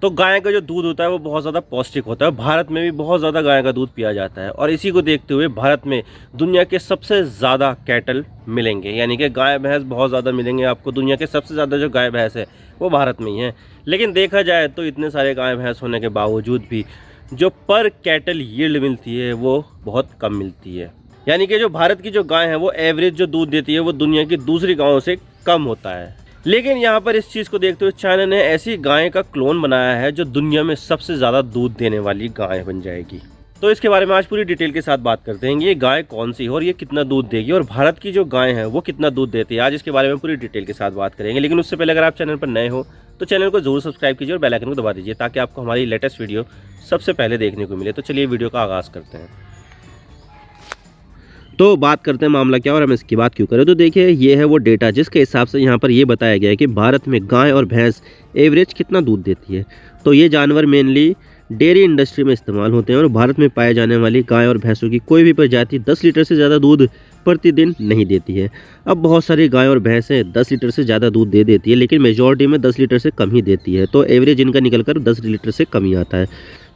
तो गाय का जो दूध होता है वो बहुत ज़्यादा पौष्टिक होता है। भारत में भी बहुत ज़्यादा गाय का दूध पिया जाता है और इसी को देखते हुए भारत में दुनिया के सबसे ज़्यादा कैटल मिलेंगे, यानी कि गाय भैंस बहुत ज़्यादा मिलेंगे आपको। दुनिया के सबसे ज़्यादा जो गाय भैंस है वो भारत में ही है। लेकिन देखा जाए तो इतने सारे गाय भैंस होने के बावजूद भी जो पर कैटल यील्ड मिलती है वो बहुत कम मिलती है। यानी कि जो भारत की जो गाय है वो एवरेज जो दूध देती है वो दुनिया की दूसरी गायों से कम होता है। लेकिन यहाँ पर इस चीज़ को देखते हुए चाइना ने ऐसी गाय का क्लोन बनाया है जो दुनिया में सबसे ज़्यादा दूध देने वाली गाय बन जाएगी। तो इसके बारे में आज पूरी डिटेल के साथ बात करते हैं। ये गाय कौन सी है और ये कितना दूध देगी और भारत की जो गाय है वो कितना दूध देती है, आज इसके बारे में पूरी डिटेल के साथ बात करेंगे। लेकिन उससे पहले अगर आप चैनल पर नए हो तो चैनल को जरूर सब्सक्राइब कीजिए और बेल आइकन को दबा दीजिए ताकि आपको हमारी लेटेस्ट वीडियो सबसे पहले देखने को मिले। तो चलिए वीडियो का आगाज़ करते हैं। तो बात करते हैं मामला क्या और हम इसकी बात क्यों करें। तो देखिए ये है वो डेटा जिसके हिसाब से यहाँ पर ये बताया गया है कि भारत में गाय और भैंस एवरेज कितना दूध देती है। तो ये जानवर मेनली डेयरी इंडस्ट्री में इस्तेमाल होते हैं और भारत में पाए जाने वाली गाय और भैंसों की कोई भी प्रजाति 10 लीटर से ज़्यादा दूध प्रतिदिन नहीं देती है। अब बहुत सारी गाय और भैंसें 10 लीटर से ज़्यादा दूध दे देती है, लेकिन मेजॉरिटी में 10 लीटर से कम ही देती है। तो एवरेज इनका निकलकर 10 लीटर से कम ही आता है।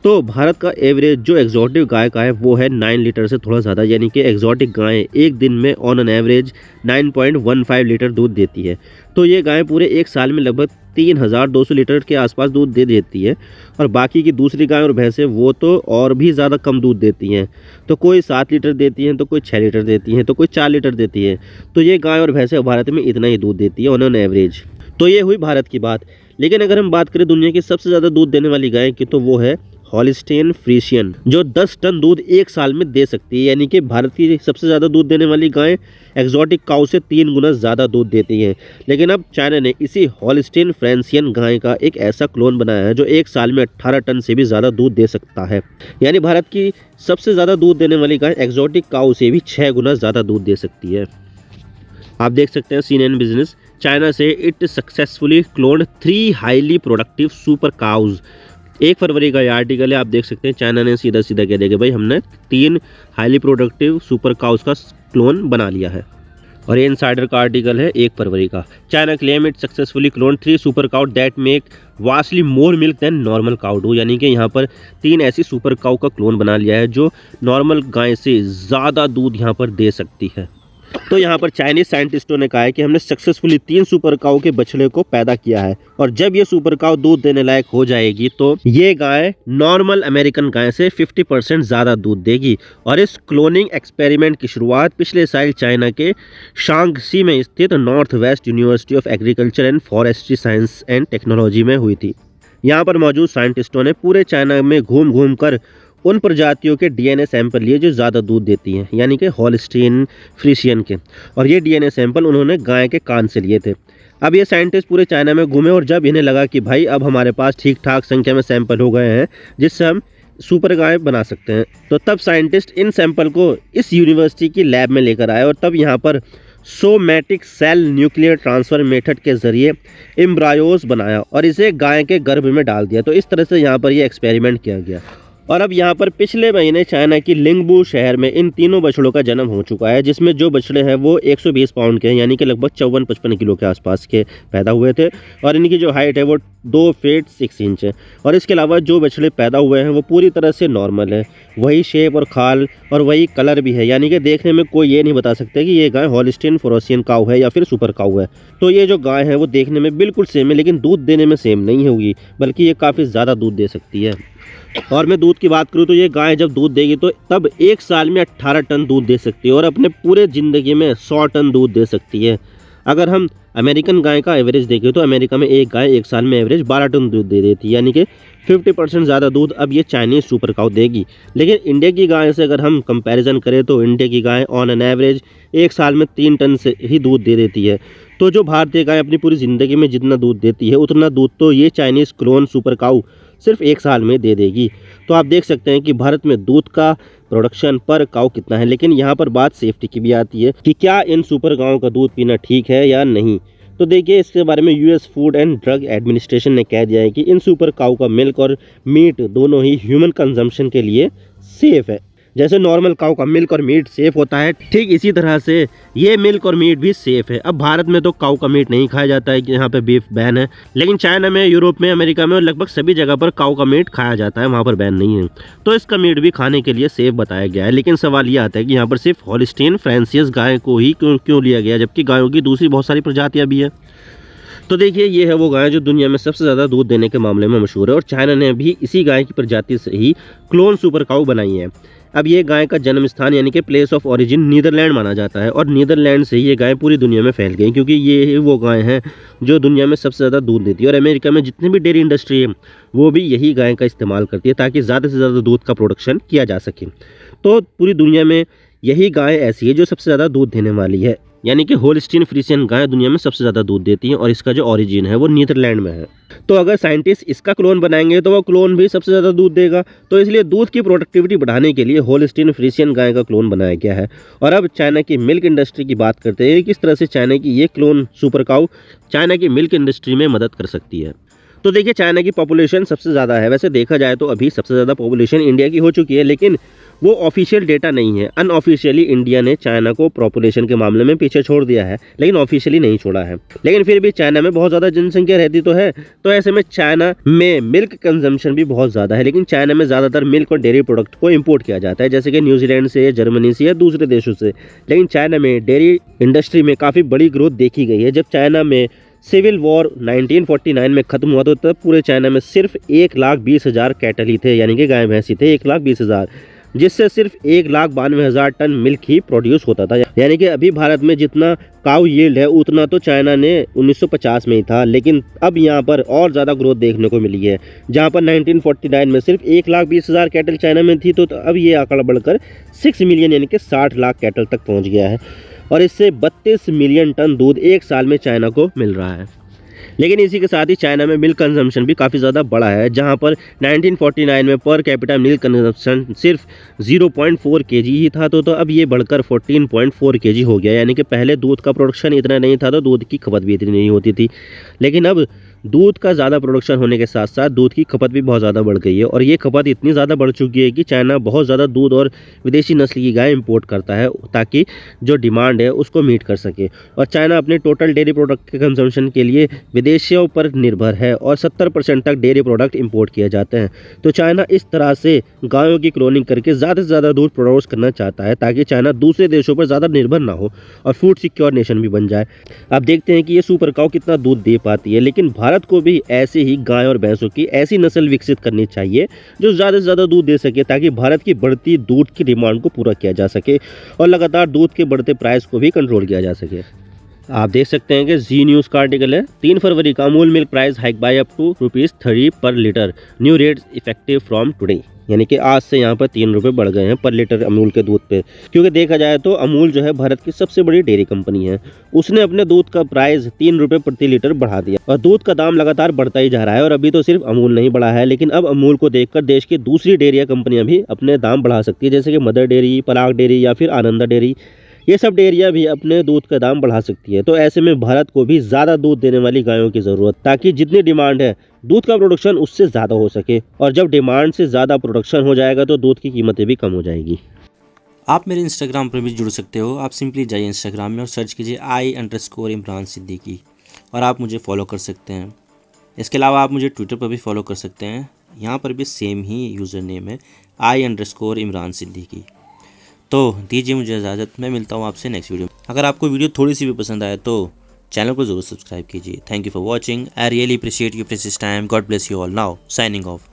तो भारत का एवरेज जो एक्जॉटिक गाय का है वो है 9 लीटर से थोड़ा ज़्यादा, यानी कि एक्जॉटिक गायें एक दिन में ऑन एन एवरेज 9.15 लीटर दूध देती है। तो ये गायें पूरे एक साल में लगभग 3200 लीटर के आसपास दूध दे देती है। और बाकी की दूसरी गाय और भैंसें वो तो और भी ज़्यादा कम दूध देती हैं। तो कोई 7 लीटर देती हैं, तो कोई 6 लीटर देती हैं, तो कोई 4 लीटर देती है। तो ये गाय और भैंसें भारत में इतना ही दूध देती है ऑन एन एवरेज। तो ये हुई भारत की बात। लेकिन अगर हम बात करें दुनिया की सबसे ज़्यादा दूध देने वाली गाय की तो वो है हॉलिस्टीन फ्रीशियन, जो 10 टन दूध एक साल में दे सकती है। यानी कि भारत की सबसे ज़्यादा दूध देने वाली गाय एक्जॉटिक काऊ से 3 गुना ज़्यादा दूध देती है। लेकिन अब चाइना ने इसी हॉलिस्टीन फ्रीशियन गाय का एक ऐसा क्लोन बनाया है जो एक साल में 18 टन से भी ज़्यादा दूध दे सकता है। यानी भारत की सबसे ज़्यादा दूध देने वाली गाय एक्जॉटिक काऊ से भी 6 गुना ज़्यादा दूध दे सकती है। आप देख सकते हैं CNN बिजनेस, चाइना से it successfully cloned 3 highly productive super cows. 1 फरवरी का यह आर्टिकल है। आप देख सकते हैं चाइना ने सीधा सीधा कह दिया कि भाई हमने 3 हाईली प्रोडक्टिव सुपर काउस का क्लोन बना लिया है। और ये इनसाइडर का आर्टिकल है 1 फरवरी का। China claim it successfully clone 3 super cow that make vastly more milk than normal cow do. यानी कि यहाँ पर 3 ऐसी सुपर काउ का क्लोन बना लिया है जो नॉर्मल गाय से ज़्यादा दूध यहाँ पर दे सकती है। तो यहाँ पर चाइनीज साइंटिस्टों ने कहा है कि हमने सक्सेसफुली 3 सुपर काऊ के बछड़े को पैदा किया है और जब ये सुपर काऊ दूध देने लायक हो जाएगी तो ये गाय नॉर्मल अमेरिकन गाय से 50% ज़्यादा दूध देगी। और इस क्लोनिंग एक्सपेरिमेंट की शुरुआत पिछले साल चाइना के शांगसी में स्थित north west university of agriculture and forestry science and technology में हुई थी। यहाँ पर मौजूद साइंटिस्टों ने पूरे चाइना में घूम घूम कर उन प्रजातियों के DNA सैंपल लिए जो ज़्यादा दूध देती हैं, यानी कि हॉलिस्टीन फ्रीशियन के। और ये DNA सैंपल उन्होंने गाय के कान से लिए थे। अब ये साइंटिस्ट पूरे चाइना में घूमे और जब इन्हें लगा कि भाई अब हमारे पास ठीक ठाक संख्या में सैंपल हो गए हैं जिससे हम सुपर गाय बना सकते हैं, तो तब साइंटिस्ट इन सैंपल को इस यूनिवर्सिटी की लैब में लेकर आए और तब यहाँ पर somatic cell nuclear transfer method के ज़रिए एम्ब्रायोज बनाया और इसे गाय के गर्भ में डाल दिया। तो इस तरह से यहाँ पर ये एक्सपेरिमेंट किया गया। और अब यहाँ पर पिछले महीने चाइना की लिंगबू शहर में इन तीनों बछड़ों का जन्म हो चुका है, जिसमें जो बछड़े हैं वो 120 पाउंड के हैं, यानी कि लगभग 54-55 किलो के आसपास के पैदा हुए थे। और इनकी जो हाइट है वो 2 फीट 6 इंच है। और इसके अलावा जो बछड़े पैदा हुए हैं वो पूरी तरह से नॉर्मल है, वही शेप और खाल और वही कलर भी है। यानी कि देखने में कोई ये नहीं बता सकता कि ये गाय हॉलिस्टीन फ्रीशियन काऊ है या फिर सुपर काऊ है। तो ये जो गाय है वो देखने में बिल्कुल सेम है, लेकिन दूध देने में सेम नहीं होगी, बल्कि ये काफ़ी ज़्यादा दूध दे सकती है। और मैं दूध की बात करूँ तो ये गाय जब दूध देगी तो तब एक साल में 18 टन दूध दे सकती है और अपने पूरे ज़िंदगी में 100 टन दूध दे सकती है। अगर हम अमेरिकन गाय का एवरेज देखें तो अमेरिका में एक गाय एक साल में एवरेज 12 टन दूध दे देती है, यानी कि 50% ज़्यादा दूध अब ये चाइनीज़ सुपर काऊ देगी। लेकिन इंडिया की गाय से अगर हम कंपैरिजन करें तो इंडिया की गाय ऑन एन एवरेज एक साल में 3 टन से ही दूध दे देती है। तो जो भारतीय गाय अपनी पूरी ज़िंदगी में जितना दूध देती है उतना दूध तो ये चाइनीज़ क्लोन सुपर काऊ सिर्फ एक साल में दे देगी। तो आप देख सकते हैं कि भारत में दूध का प्रोडक्शन पर काऊ कितना है। लेकिन यहाँ पर बात सेफ्टी की भी आती है कि क्या इन सुपर गायों का दूध पीना ठीक है या नहीं। तो देखिए इसके बारे में US food and drug administration ने कह दिया है कि इन सुपर काऊ का मिल्क और मीट दोनों ही ह्यूमन कंजम्पशन के लिए सेफ है। जैसे नॉर्मल काऊ का मिल्क और मीट सेफ होता है, ठीक इसी तरह से ये मिल्क और मीट भी सेफ है। अब भारत में तो काऊ का मीट नहीं खाया जाता है कि यहाँ पे बीफ बैन है, लेकिन चाइना में, यूरोप में, अमेरिका में और लगभग सभी जगह पर काऊ का मीट खाया जाता है, वहाँ पर बैन नहीं है। तो इसका मीट भी खाने के लिए सेफ बताया गया है। लेकिन सवाल ये आता है कि यहाँ पर सिर्फ हॉलिस्टीन फ्रांसिस गाय को ही क्यों लिया गया, जबकि गायों की दूसरी बहुत सारी प्रजातियाँ भी है। तो देखिए, ये है वो गाय जो दुनिया में सबसे ज़्यादा दूध देने के मामले में मशहूर है, और चाइना ने भी इसी गाय की प्रजाति से ही क्लोन सुपर काऊ बनाई है। अब ये गाय का जन्म स्थान यानी कि प्लेस ऑफ ओरिजिन नीदरलैंड माना जाता है, और नीदरलैंड से ये गाय पूरी दुनिया में फैल गई, क्योंकि ये वो गाय हैं जो दुनिया में सबसे ज़्यादा दूध देती है। और अमेरिका में जितनी भी डेयरी इंडस्ट्री है वो भी यही गाय का इस्तेमाल करती है ताकि ज़्यादा से ज़्यादा दूध का प्रोडक्शन किया जा सके। तो पूरी दुनिया में यही गाय ऐसी है जो सबसे ज़्यादा दूध देने वाली है, यानी कि होल्स्टीन फ्रीसियन गाय दुनिया में सबसे ज़्यादा दूध देती है, और इसका जो ओरिजिन है वो नीदरलैंड में है। तो अगर साइंटिस्ट इसका क्लोन बनाएंगे तो वो क्लोन भी सबसे ज़्यादा दूध देगा। तो इसलिए दूध की प्रोडक्टिविटी बढ़ाने के लिए होल्स्टीन फ्रीसियन गाय का क्लोन बनाया गया है। और अब चाइना की मिल्क इंडस्ट्री की बात करते हैं, किस तरह से चाइना की ये क्लोन सुपर काऊ चाइना की मिल्क इंडस्ट्री में मदद कर सकती है। तो देखिए, चाइना की पॉपुलेशन सबसे ज़्यादा है। वैसे देखा जाए तो अभी सबसे ज़्यादा पॉपुलेशन इंडिया की हो चुकी है, लेकिन वो ऑफिशियल डेटा नहीं है। अनऑफिशियली इंडिया ने चाइना को पॉपुलेशन के मामले में पीछे छोड़ दिया है, लेकिन ऑफिशियली नहीं छोड़ा है। लेकिन फिर भी चाइना में बहुत ज़्यादा जनसंख्या रहती तो है, तो ऐसे में चाइना में मिल्क कंजम्पशन भी बहुत ज़्यादा है। लेकिन चाइना में ज़्यादातर मिल्क और डेयरी प्रोडक्ट को इम्पोर्ट किया जाता है, जैसे कि न्यूजीलैंड से, जर्मनी से या दूसरे देशों से। लेकिन चाइना में डेयरी इंडस्ट्री में काफ़ी बड़ी ग्रोथ देखी गई है। जब चाइना में सिविल वॉर 1949 में खत्म हुआ तो तब पूरे चाइना में सिर्फ 1,20,000 कैटल ही थे, यानी कि गाय भैंसी थे 1,20,000, जिससे सिर्फ 1,92,000 टन मिल्क ही प्रोड्यूस होता था। यानी कि अभी भारत में जितना काऊ यील्ड है उतना तो चाइना ने 1950 में ही था, लेकिन अब यहाँ पर और ज़्यादा ग्रोथ देखने को मिली है। जहाँ पर 1949 में सिर्फ 1,20,000 कैटल चाइना में थी, तो अब ये आंकड़ा बढ़कर 6 मिलियन यानी कि 60 लाख कैटल तक पहुँच गया है, और इससे 32 मिलियन टन दूध एक साल में चाइना को मिल रहा है। लेकिन इसी के साथ ही चाइना में मिल्क कंजम्पशन भी काफ़ी ज़्यादा बढ़ा है, जहां पर 1949 में पर कैपिटा मिल्क कंजम्पशन सिर्फ 0.4 केजी ही था, तो अब ये बढ़कर 14.4 केजी हो गया। यानी कि पहले दूध का प्रोडक्शन इतना नहीं था तो दूध की खपत भी इतनी नहीं होती थी, लेकिन अब दूध का ज़्यादा प्रोडक्शन होने के साथ साथ दूध की खपत भी बहुत ज़्यादा बढ़ गई है, और ये खपत इतनी ज़्यादा बढ़ चुकी है कि चाइना बहुत ज़्यादा दूध और विदेशी नस्ल की गाय इंपोर्ट करता है ताकि जो डिमांड है उसको मीट कर सके। और चाइना अपने टोटल डेयरी प्रोडक्ट के कंजम्पशन के लिए विदेशियों पर निर्भर है, और 70% तक डेयरी प्रोडक्ट इंपोर्ट किए जाते हैं। तो चाइना इस तरह से गायों की क्लोनिंग करके ज़्यादा से ज़्यादा दूध प्रोड्यूस करना चाहता है ताकि चाइना दूसरे देशों पर ज़्यादा निर्भर ना हो और फूड सिक्योर नेशन भी बन जाए। अब देखते हैं कि ये सुपर काऊ कितना दूध दे पाती है, लेकिन भारत को भी ऐसे ही गाय और भैंसों की ऐसी नस्ल विकसित करनी चाहिए जो ज़्यादा से ज़्यादा दूध दे सके, ताकि भारत की बढ़ती दूध की डिमांड को पूरा किया जा सके और लगातार दूध के बढ़ते प्राइस को भी कंट्रोल किया जा सके। आप देख सकते हैं कि जी न्यूज़ का आर्टिकल है, 3 फरवरी का Amul milk price hike by up to ₹30 per litre, new rates effective from today. यानी कि आज से यहाँ पर 3 रुपये बढ़ गए हैं पर लीटर अमूल के दूध पे, क्योंकि देखा जाए तो अमूल जो है भारत की सबसे बड़ी डेयरी कंपनी है। उसने अपने दूध का प्राइस 3 रुपये प्रति लीटर बढ़ा दिया, और दूध का दाम लगातार बढ़ता ही जा रहा है। और अभी तो सिर्फ अमूल नहीं बढ़ा है, लेकिन अब अमूल को देखकर देश की दूसरी डेयरी कंपनियां भी अपने दाम बढ़ा सकती है, जैसे कि मदर डेयरी, पराग डेयरी या फिर आनंदा डेयरी। ये सब डेयरियां भी अपने दूध का दाम बढ़ा सकती है। तो ऐसे में भारत को भी ज़्यादा दूध देने वाली गायों की ज़रूरत, ताकि जितनी डिमांड है दूध का प्रोडक्शन उससे ज़्यादा हो सके, और जब डिमांड से ज़्यादा प्रोडक्शन हो जाएगा तो दूध की कीमतें भी कम हो जाएगी। आप मेरे इंस्टाग्राम पर भी जुड़ सकते हो। आप सिंपली जाइए इंस्टाग्राम में और सर्च कीजिए I_इमरान सिद्दीकी, और आप मुझे फॉलो कर सकते हैं। इसके अलावा आप मुझे ट्विटर पर भी फॉलो कर सकते हैं, यहाँ पर भी सेम ही यूज़र नेम है I_इमरान सिद्दीकी। तो दीजिए मुझे इजाज़त, मैं मिलता हूँ आपसे नेक्स्ट वीडियो में। अगर आपको वीडियो थोड़ी सी भी पसंद आए तो चैनल को ज़रूर सब्सक्राइब कीजिए। Thank you for watching. I really appreciate you precious time. God bless you all. Now signing off.